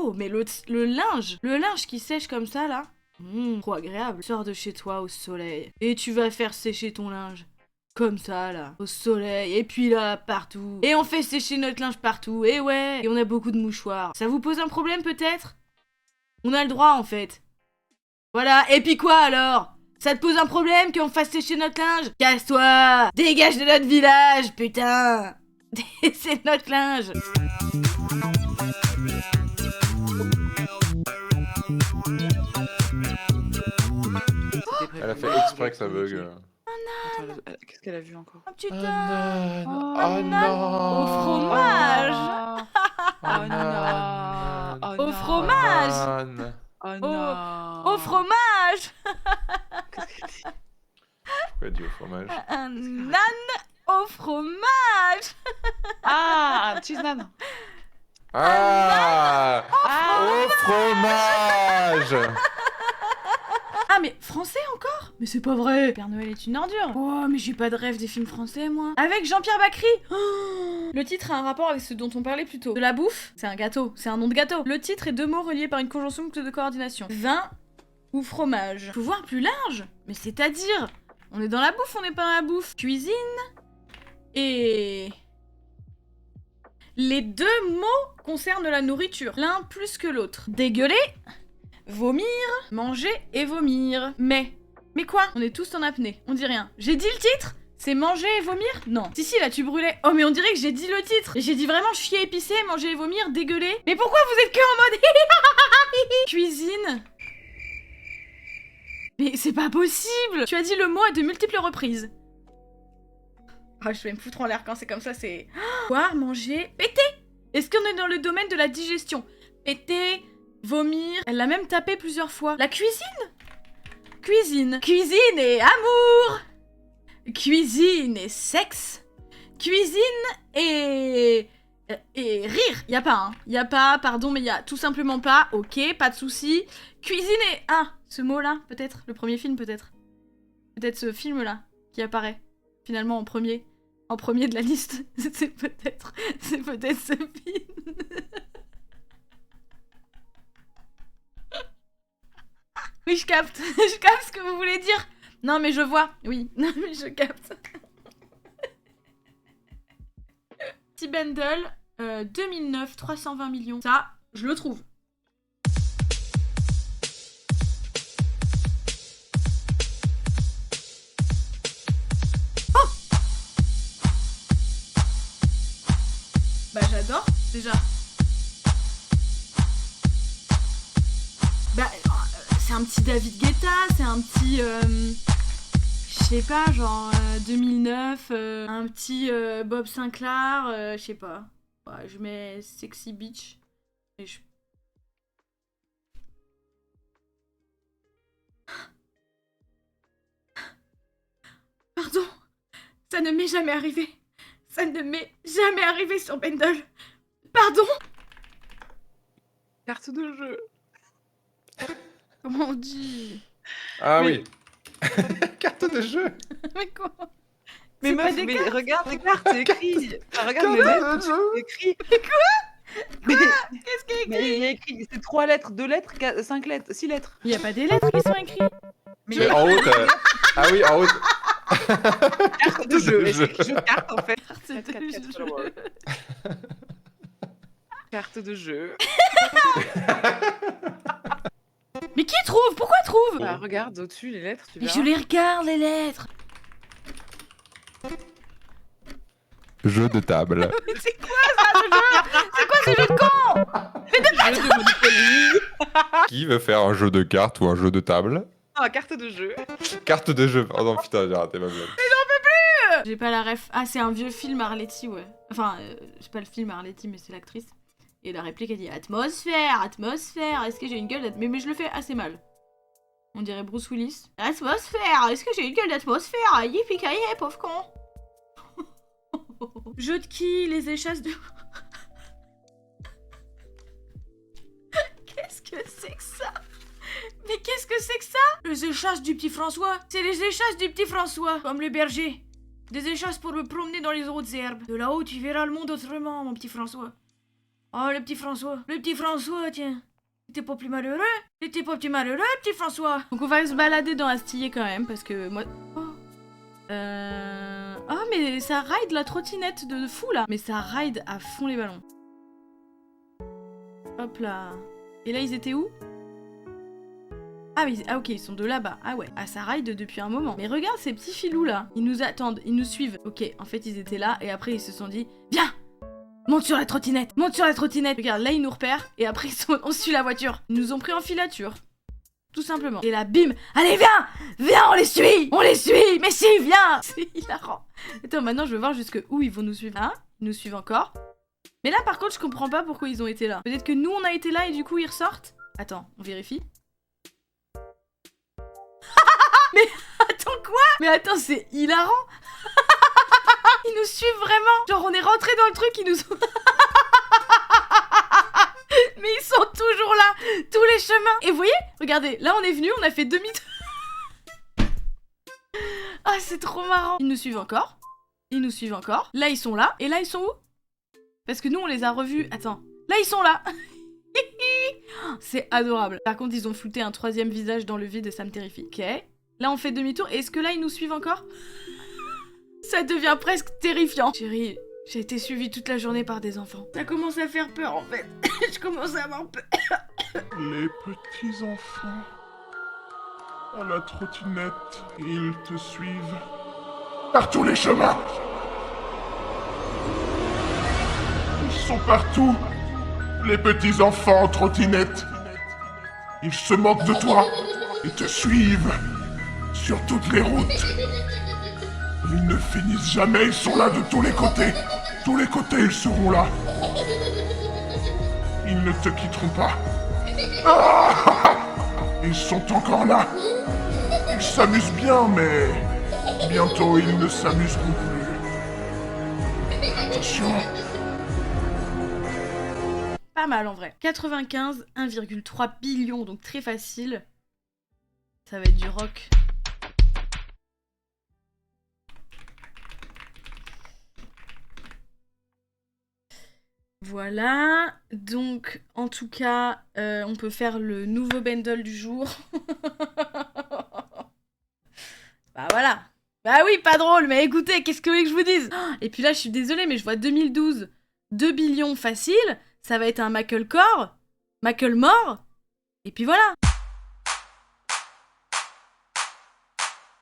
Oh, mais le linge qui sèche comme ça, là. Trop agréable. Sors de chez toi au soleil. Et tu vas faire sécher ton linge. Comme ça, là. Au soleil. Et puis là, partout. Et on fait sécher notre linge partout. Et ouais. Et on a beaucoup de mouchoirs. Ça vous pose un problème, peut-être? On a le droit, en fait. Voilà. Et puis quoi, alors? Ça te pose un problème qu'on fasse sécher notre linge? Casse-toi! Dégage de notre village, putain! C'est notre linge! Elle a fait exprès que ça bug. Qu'est-ce qu'elle a vu encore? Oh putain! Oh non! Au fromage! Oh non! Oh Au non! fromage! Oh non! Au fromage! Pourquoi elle dit au fromage? Un nan au fromage! Ah! Un cheese nan! Ah! Ah! Au fromage! Ah mais français encore? Mais c'est pas vrai! Père Noël est une ordure! Oh mais j'ai pas de rêve des films français moi! Avec Jean-Pierre Bacry! Oh, le titre a un rapport avec ce dont on parlait plus tôt. De la bouffe? C'est un gâteau, c'est un nom de gâteau. Le titre est 2 mots reliés par une conjonction de coordination. Vin ou fromage? Faut voir plus large! Mais c'est-à-dire? On est dans la bouffe, on n'est pas dans la bouffe. Cuisine et... Les 2 mots concernent la nourriture, l'un plus que l'autre. Dégueuler, vomir, manger et vomir. Mais quoi? On est tous en apnée, on dit rien. J'ai dit le titre? C'est manger et vomir? Non. Si, là, tu brûlais. Oh, mais on dirait que j'ai dit le titre. Et j'ai dit vraiment chier, épicer, manger et vomir, dégueuler. Mais pourquoi vous êtes que en mode... Cuisine? Mais c'est pas possible! Tu as dit le mot à de multiples reprises. Ah, je vais me foutre en l'air quand c'est comme ça, c'est... Boire, manger, péter! Est-ce qu'on est dans le domaine de la digestion? Péter, vomir... Elle l'a même tapé plusieurs fois. La cuisine? Cuisine. Cuisine et amour! Cuisine et sexe? Cuisine et rire, y a pas, hein. Y a pas, pardon, mais y a tout simplement pas. Ok, pas de souci. Cuisine et... Ah, ce mot-là, peut-être. Le premier film, peut-être. Peut-être ce film-là, qui apparaît, finalement, en premier. En premier de la liste. C'est peut-être ce film. Oui, je capte. Je capte ce que vous voulez dire. Non, mais je vois. Oui, non, mais je capte. Petit Bundle, 2009, 320 millions. Ça, je le trouve. Oh! Bah j'adore, déjà. Bah, c'est un petit David Guetta, c'est un petit... je sais pas, genre 2009, un petit Bob Sinclair, je sais pas. Ouais, je mets Sexy Beach. Et je... Pardon, ça ne m'est jamais arrivé. Ça ne m'est jamais arrivé sur Bundle. Pardon. Carte de jeu. Comment on dit? Ah Mais- oui! Carte de jeu! Mais quoi? Mais C'est meuf, pas des mais cartes. regarde les cartes, c'est écrit. Enfin, regarde les Carte lettres, de jeu. c'est écrit. Mais qu'est-ce qu'il y a Mais écrit? il y a écrit, c'est 3 lettres, 2 lettres, 5 lettres, 6 lettres. Il y a pas des lettres qui sont écrites. Mais Mais en haut, ah oui, en haut. carte de jeu, de et jeu. c'est écrit jeu de cartes en fait. C'est Quatre, de quatre, quatre, jeu. follower. Carte de jeu. Mais qui trouve? Pourquoi trouve? Bah, regarde au-dessus les lettres, tu Mais verras. je les regarde, les lettres. Jeu de table. Mais c'est quoi ça, ce jeu? C'est quoi ce jeu de con? Jeu de Monopoly. Qui veut faire un jeu de cartes ou un jeu de table? Ah, carte de jeu. Carte de jeu, pardon, putain, j'ai raté ma blague. J'ai pas la ref. Ah, c'est un vieux film Arletty, ouais. Enfin, c'est pas le film Arletty, mais c'est l'actrice. Et la réplique, elle dit atmosphère, atmosphère. Est-ce que j'ai une gueule d'atmosphère? Mais je le fais assez mal. On dirait Bruce Willis. Atmosphère, est-ce que j'ai une gueule d'atmosphère? Yippee-ki-yay, pauvre con. Jeu de qui? Les échasses de... Qu'est-ce que c'est que ça? Mais qu'est-ce que c'est que ça? Les échasses du petit François. C'est les échasses du petit François. Comme le berger. Des échasses pour me promener dans les hautes herbes. De là-haut, tu verras le monde autrement, mon petit François. Oh, le petit François. Le petit François, tiens. T'es pas plus malheureux? T'es pas plus malheureux, petit François? Donc on va se balader dans Astillé quand même, parce que moi... Oh. Oh, mais ça ride la trottinette de fou, là. Mais ça ride à fond les ballons. Hop là. Et là, ils étaient où? Ah, mais... ah ok, ils sont de là-bas. Ah ouais. Ah, ça ride depuis un moment. Mais regarde ces petits filous, là. Ils nous attendent, ils nous suivent. Ok, en fait, ils étaient là, et après, ils se sont dit... Viens! Monte sur la trottinette! Monte sur la trottinette! Regarde, là, ils nous repèrent, et après, on suit la voiture. Ils nous ont pris en filature. Tout simplement. Et là, bim! Allez, viens! Viens, on les suit! On les suit! Mais si, viens! C'est hilarant. Attends, maintenant, je veux voir jusque où ils vont nous suivre. Hein? Ils nous suivent encore. Mais là, par contre, je comprends pas pourquoi ils ont été là. Peut-être que nous, on a été là, et du coup, ils ressortent? Attends, on vérifie. Mais attends, quoi? Mais attends, c'est hilarant! Ils nous suivent vraiment! Genre, on est rentré dans le truc, ils nous ont... Mais ils sont toujours là! Tous les chemins! Et vous voyez? Regardez, là on est venu, on a fait demi-tour. Ah, c'est trop marrant! Ils nous suivent encore. Ils nous suivent encore. Là, ils sont là. Et là, ils sont où? Parce que nous, on les a revus. Attends. Là, ils sont là! C'est adorable. Par contre, ils ont flouté un troisième visage dans le vide et ça me terrifie. Ok. Là, on fait demi-tour. Est-ce que là, ils nous suivent encore? Ça devient presque terrifiant. Chérie, j'ai été suivie toute la journée par des enfants. Ça commence à faire peur, en fait. Je commence à avoir peur. Les petits enfants. À la trottinette, ils te suivent. Par tous les chemins. Ils sont partout. Les petits enfants en trottinette. Ils se moquent de toi. Ils te suivent. Sur toutes les routes. Ils ne finissent jamais, ils sont là de tous les côtés. Tous les côtés, ils seront là. Ils ne te quitteront pas. Ah, ils sont encore là. Ils s'amusent bien, mais bientôt ils ne s'amuseront plus. Attention. Pas mal en vrai. 95, 1,3 billion, donc très facile. Ça va être du rock. Voilà, donc en tout cas, on peut faire le nouveau bundle du jour. Bah voilà. Bah oui, pas drôle, mais écoutez, qu'est-ce que vous voulez que je vous dise? Et puis là, je suis désolée, mais je vois 2012, 2 billions facile, ça va être un Macklecore, Macklemore, et puis voilà.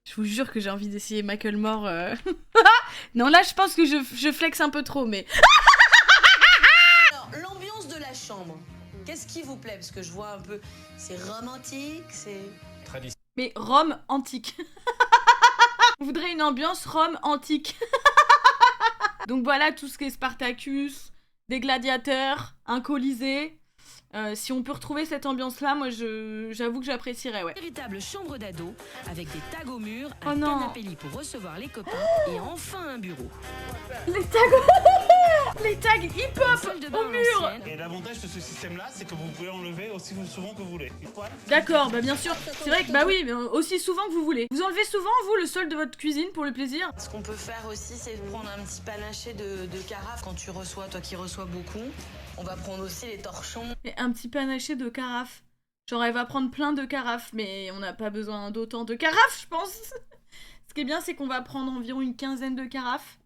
Je vous jure que j'ai envie d'essayer Macklemore. Non, là, je pense que je flex un peu trop, mais... L'ambiance de la chambre, qu'est-ce qui vous plaît? Parce que je vois un peu, c'est romantique, c'est... Mais Rome antique. On voudrait une ambiance Rome antique. Donc voilà, tout ce qui est Spartacus, des gladiateurs, un colisée. Si on peut retrouver cette ambiance-là, moi j'avoue que j'apprécierais, ouais. Véritable chambre d'ado, avec des tags au mur, Oh un non. canapé lit pour recevoir les copains, et enfin un bureau. Les tags... Les tags hip-hop Salle de bain au à mur. l'ancienne. Et l'avantage de ce système-là, c'est que vous pouvez enlever aussi souvent que vous voulez. D'accord, bah bien sûr. C'est vrai que bah oui, mais aussi souvent que vous voulez. Vous enlevez souvent, vous, le sol de votre cuisine pour le plaisir? Ce qu'on peut faire aussi, c'est prendre un petit panaché de carafe quand tu reçois, toi qui reçois beaucoup. On va prendre aussi les torchons. Et un petit panaché de carafes. Genre elle va prendre plein de carafes, mais on n'a pas besoin d'autant de carafes, je pense. Ce qui est bien, c'est qu'on va prendre environ une quinzaine de carafes.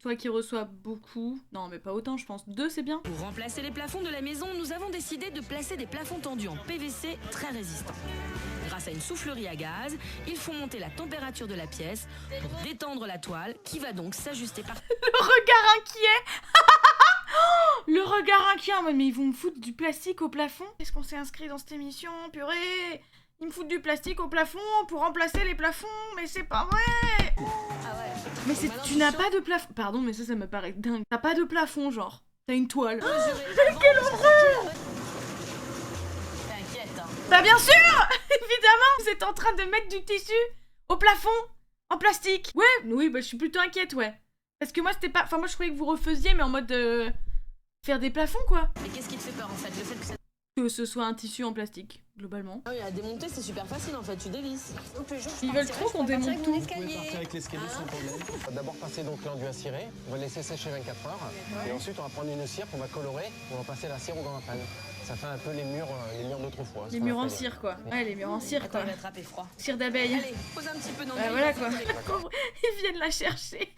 Toi qui reçois beaucoup... Non, mais pas autant, je pense. 2, c'est bien. Pour remplacer les plafonds de la maison, nous avons décidé de placer des plafonds tendus en PVC très résistants. Grâce à une soufflerie à gaz, ils font monter la température de la pièce pour détendre la toile qui va donc s'ajuster par... Le regard inquiet. Le regard inquiet. Mais ils vont me foutre du plastique au plafond? Qu'est-ce qu'on s'est inscrit dans cette émission? Purée. Ils me foutent du plastique au plafond pour remplacer les plafonds. Mais c'est pas vrai. Ah ouais. Mais Maintenant, tu n'as sûr. pas de plafond. Pardon, mais ça me paraît dingue. T'as pas de plafond, genre. T'as une toile. Quelle horreur! T'inquiète, hein. Bah bien sûr. Évidemment. Vous êtes en train de mettre du tissu au plafond en plastique. Ouais, oui, bah je suis plutôt inquiète, ouais. Parce que moi c'était pas... Enfin moi je croyais que vous refaisiez, mais en mode faire des plafonds, quoi. Mais qu'est-ce qui te fait peur en fait? Le fait que ça... Que ce soit un tissu en plastique. globalement. Ah oui, à démonter, c'est super facile en fait, tu dévisses. Ils veulent trop qu'on démonte tout. Vous pouvez partir avec l'escalier sans problème. On va d'abord passer donc l'enduit à cirer, on va le laisser sécher 24 heures. Et ensuite on va prendre une cire qu'on va colorer et on va passer la cire au grand panne. Ça fait un peu les murs d'autrefois. Les murs en cire quoi. Ouais, les murs en cire quoi. Attends, il va attraper froid. Cire d'abeille. Allez, pose un petit peu dans Bah voilà quoi. Ils viennent la chercher.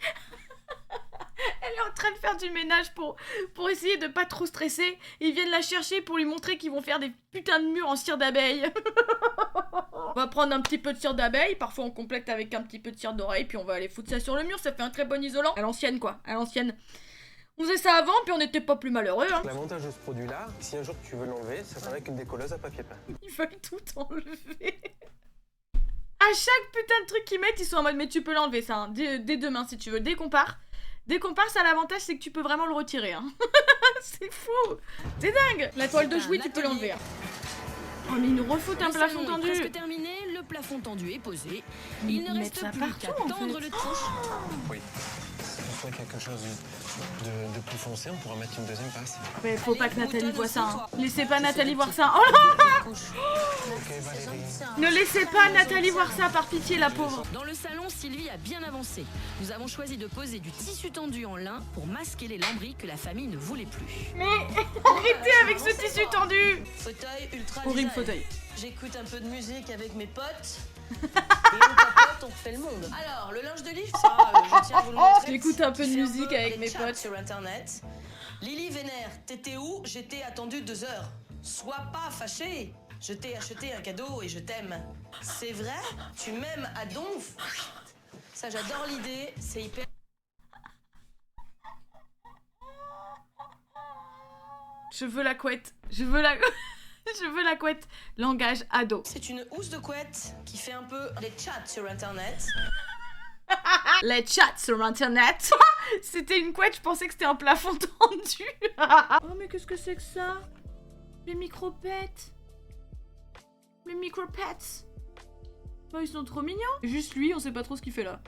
Elle est en train de faire du ménage pour essayer de pas trop stresser. Ils viennent la chercher pour lui montrer qu'ils vont faire des putains de murs en cire d'abeille. On va prendre un petit peu de cire d'abeille, parfois on complète avec un petit peu de cire d'oreille, puis on va aller foutre ça sur le mur, ça fait un très bon isolant. À l'ancienne quoi, à l'ancienne. On faisait ça avant, puis on n'était pas plus malheureux hein. L'avantage de ce produit-là, si un jour tu veux l'enlever, ça sera avec une décolleuse à papier peint. Ils veulent tout enlever. À chaque putain de truc qu'ils mettent, ils sont en mode mais tu peux l'enlever ça, hein. Dès demain si tu veux. Dès qu'on part, ça a l'avantage c'est que tu peux vraiment le retirer. Hein. C'est fou, c'est dingue. La toile de jouy tu peux l'enlever. Hein. Oh mais ils nous refoutent un plafond tendu. Presque terminé, le plafond tendu est posé. Il ne reste plus qu'à tendre le tiche. Oui. Si on souhaite quelque chose de plus foncé, on pourra mettre une deuxième passe. Mais faut pas que Nathalie voit ça. Hein. Laissez pas Nathalie voir ça. Oh là Ok Valérie. Ne laissez pas Nathalie voir ça par pitié la pauvre. Dans le salon, Sylvie a bien avancé. Nous avons choisi de poser du tissu tendu en lin pour masquer les lambris que la famille ne voulait plus. Mais arrêtez avec ce tissu tendu. Fauteuil ultra Horrible design. fauteuil. J'écoute un peu de musique avec mes potes. Et on papote, on fait le monde. Alors, le linge de lit, ça, je tiens à vous le montrer. J'écoute un peu de Qui fait musique peu avec les mes chats potes. sur internet. Lily vénère, t'étais où? J'étais attendu 2 heures. Sois pas fâché. Je t'ai acheté un cadeau et je t'aime. C'est vrai? Tu m'aimes à donf? Ça, j'adore l'idée. C'est hyper. Je veux la couette. Je veux la... Je veux la couette. Langage ado. C'est une housse de couette qui fait un peu les chats sur internet. Les chats sur internet. C'était une couette, je pensais que c'était un plafond tendu. Oh mais qu'est-ce que c'est que ça? Les micro-pets. Les micro-pets. Oh, ils sont trop mignons. Juste lui, on sait pas trop ce qu'il fait là.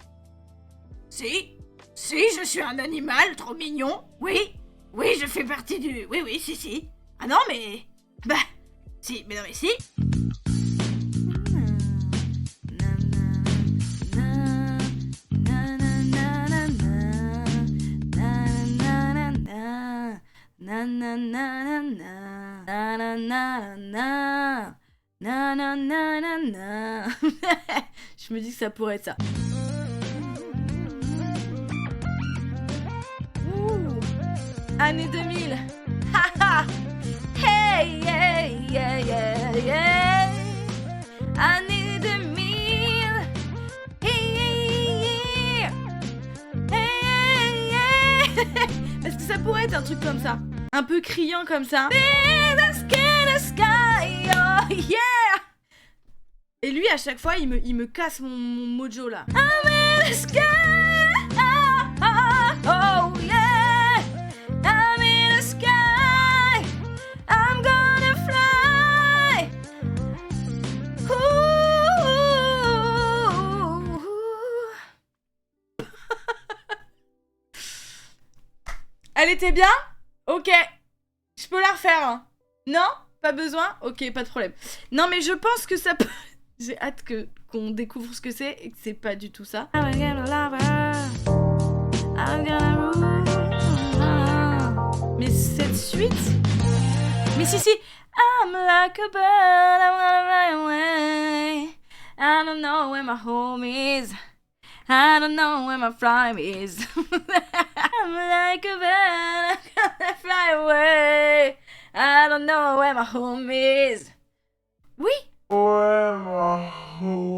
Si, je suis un animal trop mignon. Oui, je fais partie du... Oui, si. Ah non mais... Bah... Si, mais non mais si. Je me dis que ça pourrait être ça. Ouh, année 2000. Haha. Hey, yeah. Année 2000. Hey. Est-ce que ça pourrait être un truc comme ça? Un peu criant comme ça. The sky, oh yeah. Et lui, à chaque fois, il me casse mon mojo là. I'm in the sky, oh yeah. I'm in the sky, I'm gonna fly. Elle était bien? Ok. Je peux la refaire. Hein. Non? Pas besoin? Ok, pas de problème. Non, mais je pense que ça peut... J'ai hâte qu'on découvre ce que c'est et que c'est pas du tout ça. Mais cette suite... Mais si. I'm like a bird, I'm gonna fly away. I don't know where my home is. I don't know where my fly is. I'm like a bird, I'm gonna fly away. I don't know where my home is. Oui. Ouais, ma home